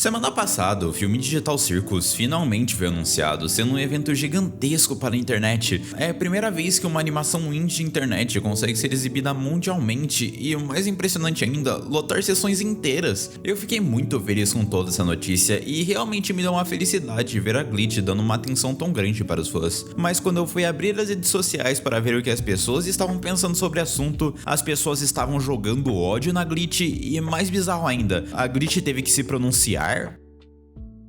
Semana passada, o filme Digital Circus finalmente foi anunciado, sendo um evento gigantesco para a internet. É a primeira vez que uma animação indie de internet consegue ser exibida mundialmente e, o mais impressionante ainda, lotar sessões inteiras. Eu fiquei muito feliz com toda essa notícia e realmente me deu uma felicidade ver a Glitch dando uma atenção tão grande para os fãs. Mas quando eu fui abrir as redes sociais para ver o que as pessoas estavam pensando sobre o assunto, as pessoas estavam jogando ódio na Glitch e, mais bizarro ainda, a Glitch teve que se pronunciar.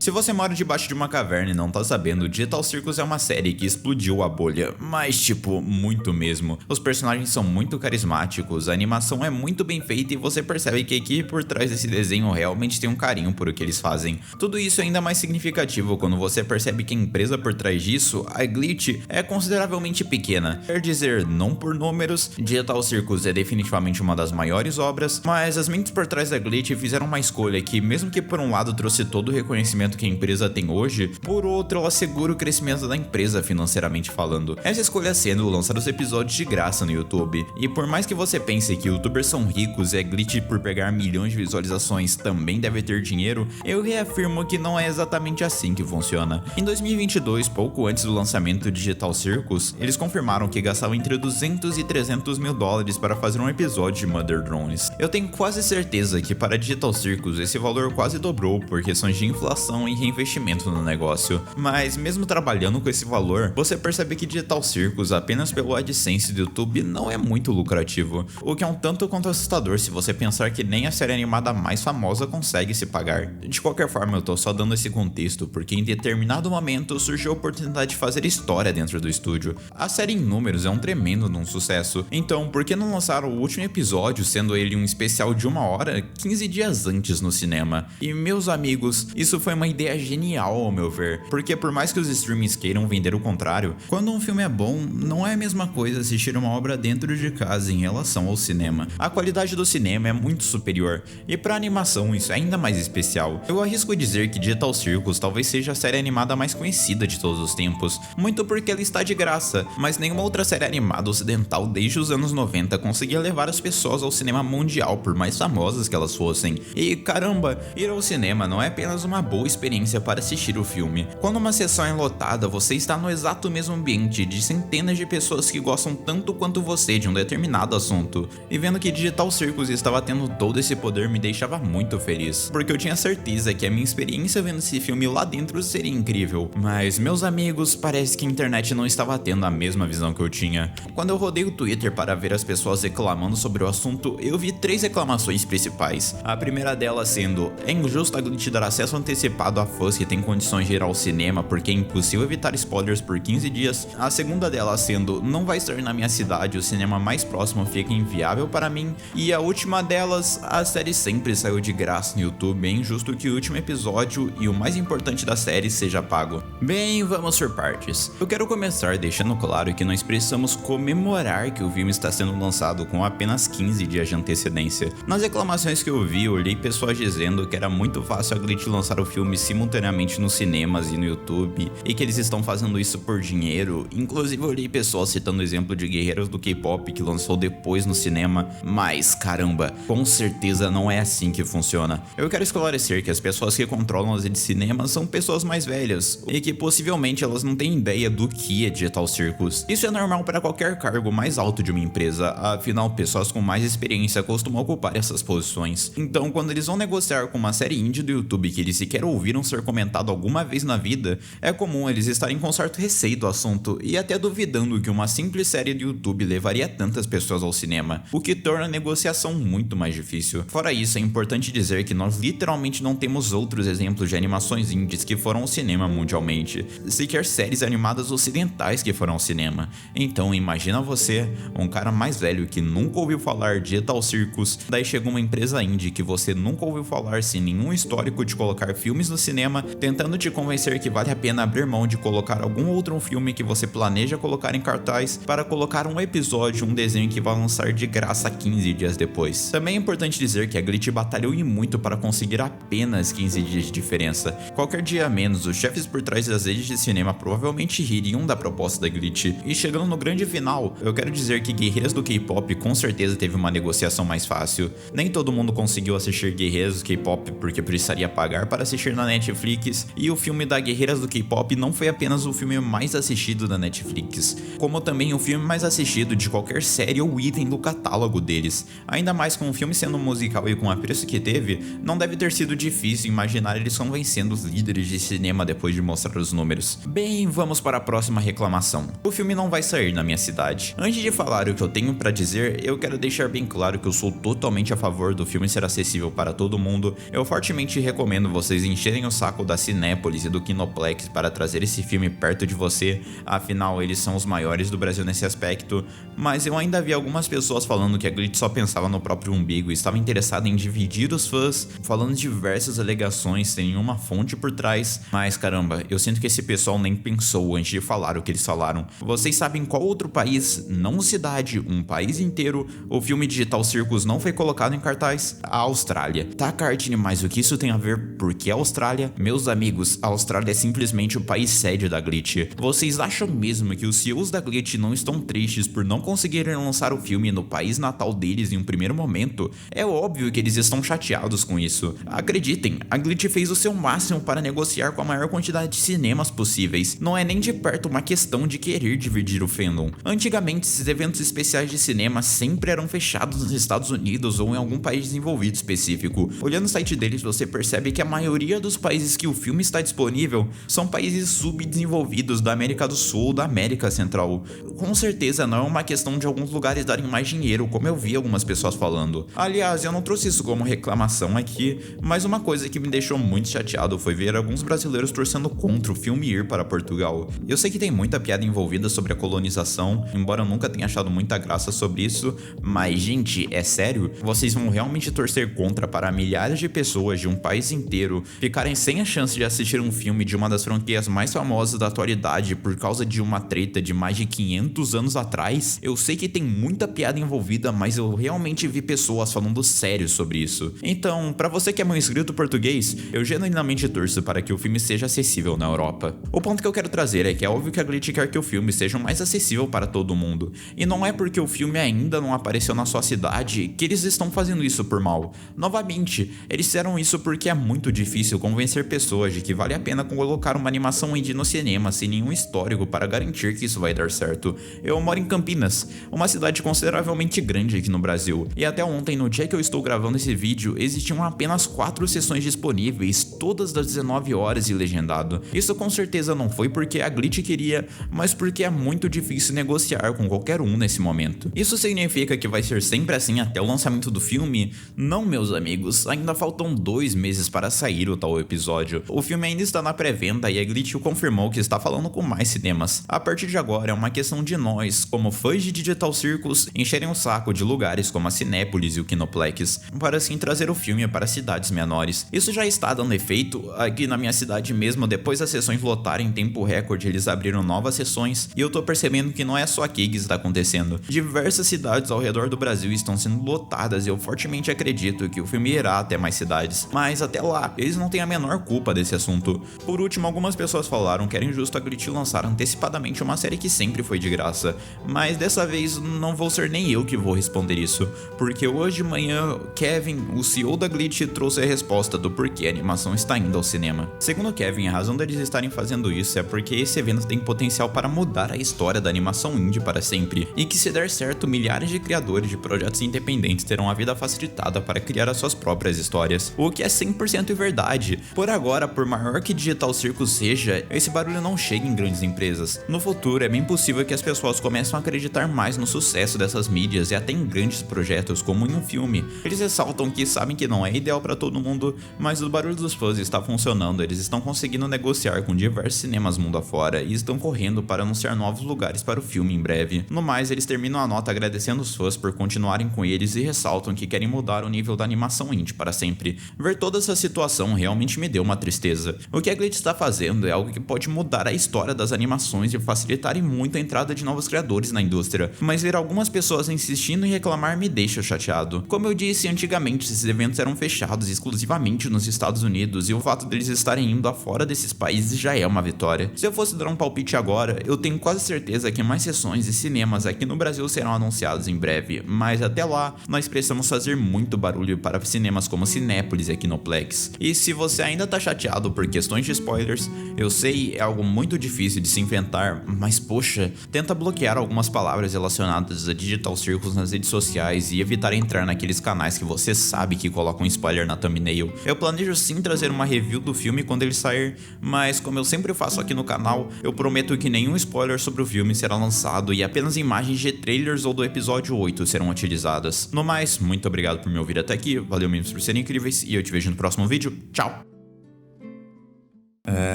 Se você mora debaixo de uma caverna e não tá sabendo, Digital Circus é uma série que explodiu a bolha, mas tipo, muito mesmo. Os personagens são muito carismáticos, a animação é muito bem feita e você percebe que a equipe por trás desse desenho realmente tem um carinho por o que eles fazem. Tudo isso é ainda mais significativo quando você percebe que a empresa por trás disso, a Glitch, é consideravelmente pequena. Quer dizer, não por números, Digital Circus é definitivamente uma das maiores obras, mas as mentes por trás da Glitch fizeram uma escolha que, mesmo que por um lado trouxe todo o reconhecimento que a empresa tem hoje, por outro ela assegura o crescimento da empresa financeiramente falando. Essa escolha sendo lançar os episódios de graça no YouTube. E por mais que você pense que youtubers são ricos e a Glitch por pegar milhões de visualizações também deve ter dinheiro, eu reafirmo que não é exatamente assim que funciona. Em 2022, pouco antes do lançamento do Digital Circus, eles confirmaram que gastavam entre 200 e 300 mil dólares para fazer um episódio de Mother Drones. Eu tenho quase certeza que para Digital Circus esse valor quase dobrou por questões de inflação e reinvestimento no negócio, mas mesmo trabalhando com esse valor, você percebe que Digital Circus apenas pelo AdSense do YouTube não é muito lucrativo, o que é um tanto quanto assustador se você pensar que nem a série animada mais famosa consegue se pagar. De qualquer forma, eu tô só dando esse contexto porque em determinado momento surgiu a oportunidade de fazer história dentro do estúdio. A série em números é um tremendo de um sucesso, então por que não lançar o último episódio, sendo ele um especial de 1 hora, 15 dias antes no cinema? E meus amigos, isso foi uma ideia genial ao meu ver, porque por mais que os streamings queiram vender o contrário, quando um filme é bom, não é a mesma coisa assistir uma obra dentro de casa em relação ao cinema. A qualidade do cinema é muito superior, e para animação isso é ainda mais especial. Eu arrisco dizer que Digital Circus talvez seja a série animada mais conhecida de todos os tempos, muito porque ela está de graça, mas nenhuma outra série animada ocidental desde os anos 90 conseguia levar as pessoas ao cinema mundial por mais famosas que elas fossem. E caramba, ir ao cinema não é apenas uma boa experiência para assistir o filme. Quando uma sessão é lotada, você está no exato mesmo ambiente de centenas de pessoas que gostam tanto quanto você de um determinado assunto. E vendo que Digital Circus estava tendo todo esse poder me deixava muito feliz, porque eu tinha certeza que a minha experiência vendo esse filme lá dentro seria incrível. Mas, meus amigos, parece que a internet não estava tendo a mesma visão que eu tinha. Quando eu rodei o Twitter para ver as pessoas reclamando sobre o assunto, eu vi 3 reclamações principais. A primeira delas sendo: é injusto a Glitch dar acesso antecipado a fãs que têm condições de ir ao cinema porque é impossível evitar spoilers por 15 dias. A segunda delas sendo: não vai estar na minha cidade, o cinema mais próximo fica inviável para mim. E a última delas: a série sempre saiu de graça no YouTube, é injusto que o último episódio e o mais importante da série seja pago. Bem, vamos por partes. Eu quero começar deixando claro que nós precisamos comemorar que o filme está sendo lançado com apenas 15 dias de antecedência. Nas reclamações que eu vi, eu olhei pessoas dizendo que era muito fácil a Glitch lançar o filme simultaneamente nos cinemas e no YouTube, e que eles estão fazendo isso por dinheiro. Inclusive eu olhei pessoas citando o exemplo de guerreiros do K-pop que lançou depois no cinema, mas caramba, com certeza não é assim que funciona. Eu quero esclarecer que as pessoas que controlam as redes de cinema são pessoas mais velhas, e que possivelmente elas não têm ideia do que é Digital Circus. Isso é normal para qualquer cargo mais alto de uma empresa, afinal pessoas com mais experiência costumam ocupar essas posições. Então quando eles vão negociar com uma série indie do YouTube que eles sequer ouviram ser comentado alguma vez na vida, é comum eles estarem com certo receio do assunto e até duvidando que uma simples série do YouTube levaria tantas pessoas ao cinema, o que torna a negociação muito mais difícil. Fora isso, é importante dizer que nós literalmente não temos outros exemplos de animações indies que foram ao cinema mundialmente, sequer séries animadas ocidentais que foram ao cinema. Então imagina você, um cara mais velho que nunca ouviu falar de Digital Circus, daí chega uma empresa indie que você nunca ouviu falar sem nenhum histórico de colocar filmes no cinema, tentando te convencer que vale a pena abrir mão de colocar algum outro filme que você planeja colocar em cartaz para colocar um episódio, um desenho que vai lançar de graça 15 dias depois. Também é importante dizer que a Glitch batalhou e muito para conseguir apenas 15 dias de diferença. Qualquer dia a menos, os chefes por trás das redes de cinema provavelmente ririam da proposta da Glitch. E chegando no grande final, eu quero dizer que Guerreiras do K-pop com certeza teve uma negociação mais fácil. Nem todo mundo conseguiu assistir Guerreiras do K-pop porque precisaria pagar para assistir na Netflix, e o filme da Guerreiras do K-pop não foi apenas o filme mais assistido da Netflix, como também o filme mais assistido de qualquer série ou item do catálogo deles. Ainda mais com o filme sendo musical e com o preço que teve, não deve ter sido difícil imaginar eles convencendo os líderes de cinema depois de mostrar os números. Bem, vamos para a próxima reclamação. O filme não vai sair na minha cidade. Antes de falar o que eu tenho para dizer, eu quero deixar bem claro que eu sou totalmente a favor do filme ser acessível para todo mundo. Eu fortemente recomendo vocês encherem o saco da Cinépolis e do Kinoplex para trazer esse filme perto de você, afinal eles são os maiores do Brasil nesse aspecto, mas eu ainda vi algumas pessoas falando que a Glitch só pensava no próprio umbigo e estava interessada em dividir os fãs, falando diversas alegações sem nenhuma fonte por trás, mas caramba, eu sinto que esse pessoal nem pensou antes de falar o que eles falaram. Vocês sabem qual outro país, não cidade, um país inteiro, o filme Digital Circus não foi colocado em cartaz? A Austrália. Tá, Cartine, mas o que isso tem a ver? Por que a Austrália? Meus amigos, a Austrália é simplesmente o país sede da Glitch. Vocês acham mesmo que os CEOs da Glitch não estão tristes por não conseguirem lançar o filme no país natal deles em um primeiro momento? É óbvio que eles estão chateados com isso. Acreditem, a Glitch fez o seu máximo para negociar com a maior quantidade de cinemas possíveis. Não é nem de perto uma questão de querer dividir o fandom. Antigamente, esses eventos especiais de cinema sempre eram fechados nos Estados Unidos ou em algum país desenvolvido específico. Olhando o site deles, você percebe que a maioria dos países que o filme está disponível são países subdesenvolvidos da América do Sul ou da América Central. Com certeza não é uma questão de alguns lugares darem mais dinheiro, como eu vi algumas pessoas falando. Aliás, eu não trouxe isso como reclamação aqui, mas uma coisa que me deixou muito chateado foi ver alguns brasileiros torcendo contra o filme ir para Portugal. Eu sei que tem muita piada envolvida sobre a colonização, embora eu nunca tenha achado muita graça sobre isso, mas gente, é sério? Vocês vão realmente torcer contra para milhares de pessoas de um país inteiro ficarem sem a chance de assistir um filme de uma das franquias mais famosas da atualidade por causa de uma treta de mais de 500 anos atrás? Eu sei que tem muita piada envolvida, mas eu realmente vi pessoas falando sério sobre isso. Então, pra você que é meu inscrito português, eu genuinamente torço para que o filme seja acessível na Europa. O ponto que eu quero trazer é que é óbvio que a Glitch quer que o filme seja mais acessível para todo mundo, e não é porque o filme ainda não apareceu na sua cidade que eles estão fazendo isso por mal. Novamente, eles fizeram isso porque é muito difícil convencer pessoas de que vale a pena colocar uma animação indie no cinema sem nenhum histórico para garantir que isso vai dar certo. Eu moro em Campinas, uma cidade consideravelmente grande aqui no Brasil, e até ontem, no dia que eu estou gravando esse vídeo, existiam apenas 4 sessões disponíveis, todas das 19 horas e legendado. Isso com certeza não foi porque a Glitch queria, mas porque é muito difícil negociar com qualquer um nesse momento. Isso significa que vai ser sempre assim até o lançamento do filme? Não, meus amigos, ainda faltam 2 meses para sair o tal episódio. O filme ainda está na pré-venda e a Glitch confirmou que está falando com mais cinemas. A partir de agora é uma questão de nós, como fãs de Digital Circus, encherem o saco de lugares como a Cinépolis e o Kinoplex, para assim trazer o filme para cidades menores. Isso já está dando efeito. Aqui na minha cidade mesmo, depois das sessões lotarem em tempo recorde, eles abriram novas sessões, e eu tô percebendo que não é só aqui que está acontecendo. Diversas cidades ao redor do Brasil estão sendo lotadas e eu fortemente acredito que o filme irá até mais cidades. Mas até lá, eles não têm a menor culpa desse assunto. Por último, algumas pessoas falaram que era injusto a Glitch lançar antecipadamente uma série que sempre foi de graça, mas dessa vez não vou ser nem eu que vou responder isso, porque hoje de manhã Kevin, o CEO da Glitch, trouxe a resposta do porquê a animação está indo ao cinema. Segundo Kevin, a razão deles estarem fazendo isso é porque esse evento tem potencial para mudar a história da animação indie para sempre, e que se der certo, milhares de criadores de projetos independentes terão a vida facilitada para criar as suas próprias histórias, o que é 100% verdade. Por agora, por maior que Digital Circus seja, esse barulho não chega em grandes empresas. No futuro, é bem possível que as pessoas comecem a acreditar mais no sucesso dessas mídias e até em grandes projetos como em um filme. Eles ressaltam que sabem que não é ideal para todo mundo, mas o barulho dos fãs está funcionando, eles estão conseguindo negociar com diversos cinemas mundo afora e estão correndo para anunciar novos lugares para o filme em breve. No mais, eles terminam a nota agradecendo os fãs por continuarem com eles e ressaltam que querem mudar o nível da animação indie para sempre. Ver toda essa situação realmente realmente me deu uma tristeza. O que a Glitch está fazendo é algo que pode mudar a história das animações e facilitar muito a entrada de novos criadores na indústria, mas ver algumas pessoas insistindo em reclamar me deixa chateado. Como eu disse antigamente, esses eventos eram fechados exclusivamente nos Estados Unidos e o fato deles estarem indo afora desses países já é uma vitória. Se eu fosse dar um palpite agora, eu tenho quase certeza que mais sessões e cinemas aqui no Brasil serão anunciados em breve, mas até lá, nós precisamos fazer muito barulho para cinemas como Cinépolis e Kinoplex. E se você ainda tá chateado por questões de spoilers, eu sei, é algo muito difícil de se inventar, mas poxa, tenta bloquear algumas palavras relacionadas a Digital Circus nas redes sociais e evitar entrar naqueles canais que você sabe que colocam spoiler na thumbnail. Eu planejo sim trazer uma review do filme quando ele sair, mas como eu sempre faço aqui no canal, eu prometo que nenhum spoiler sobre o filme será lançado e apenas imagens de trailers ou do episódio 8 serão utilizadas. No mais, muito obrigado por me ouvir até aqui, valeu mesmo por serem incríveis e eu te vejo no próximo vídeo. Tchau!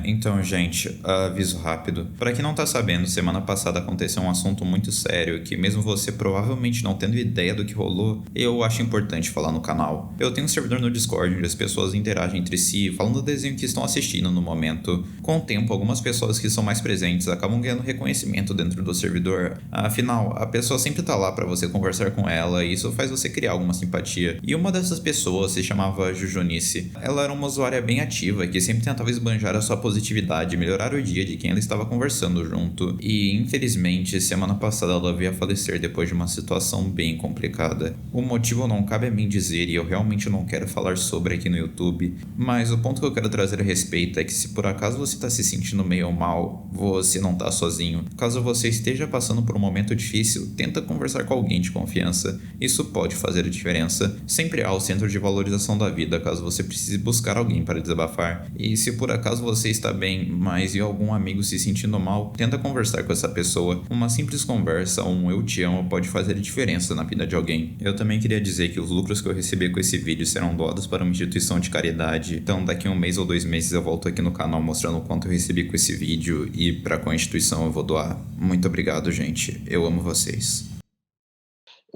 Então, gente, aviso rápido. Pra quem não tá sabendo, semana passada aconteceu um assunto muito sério que, mesmo você provavelmente não tendo ideia do que rolou, eu acho importante falar no canal. Eu tenho um servidor no Discord onde as pessoas interagem entre si, falando do desenho que estão assistindo no momento. Com o tempo, algumas pessoas que são mais presentes acabam ganhando reconhecimento dentro do servidor. Afinal, a pessoa sempre tá lá pra você conversar com ela e isso faz você criar alguma simpatia. E uma dessas pessoas se chamava Jujunice. Ela era uma usuária bem ativa que sempre tentava esbanjar a sua positividade e melhorar o dia de quem ela estava conversando junto. E infelizmente, semana passada ela veio a falecer depois de uma situação bem complicada. O motivo não cabe a mim dizer e eu realmente não quero falar sobre aqui no YouTube, mas o ponto que eu quero trazer a respeito é que se por acaso você está se sentindo meio mal, você não está sozinho. Caso você esteja passando por um momento difícil, tenta conversar com alguém de confiança. Isso pode fazer a diferença. Sempre há o centro de valorização da vida caso você precise buscar alguém para desabafar. E se por acaso você está bem, mas viu algum amigo se sentindo mal, tenta conversar com essa pessoa. Uma simples conversa, um eu te amo pode fazer diferença na vida de alguém. Eu também queria dizer que os lucros que eu receber com esse vídeo serão doados para uma instituição de caridade. Então daqui 1 mês ou 2 meses eu volto aqui no canal mostrando o quanto eu recebi com esse vídeo e para qual instituição eu vou doar. Muito obrigado, gente. Eu amo vocês.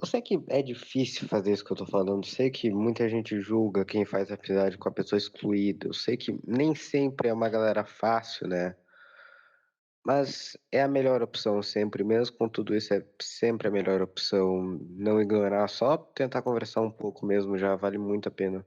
Eu sei que é difícil fazer isso que eu tô falando, sei que muita gente julga quem faz amizade com a pessoa excluída, eu sei que nem sempre é uma galera fácil, né, mas é a melhor opção sempre, mesmo com tudo isso, é sempre a melhor opção, não ignorar, só tentar conversar um pouco mesmo já vale muito a pena.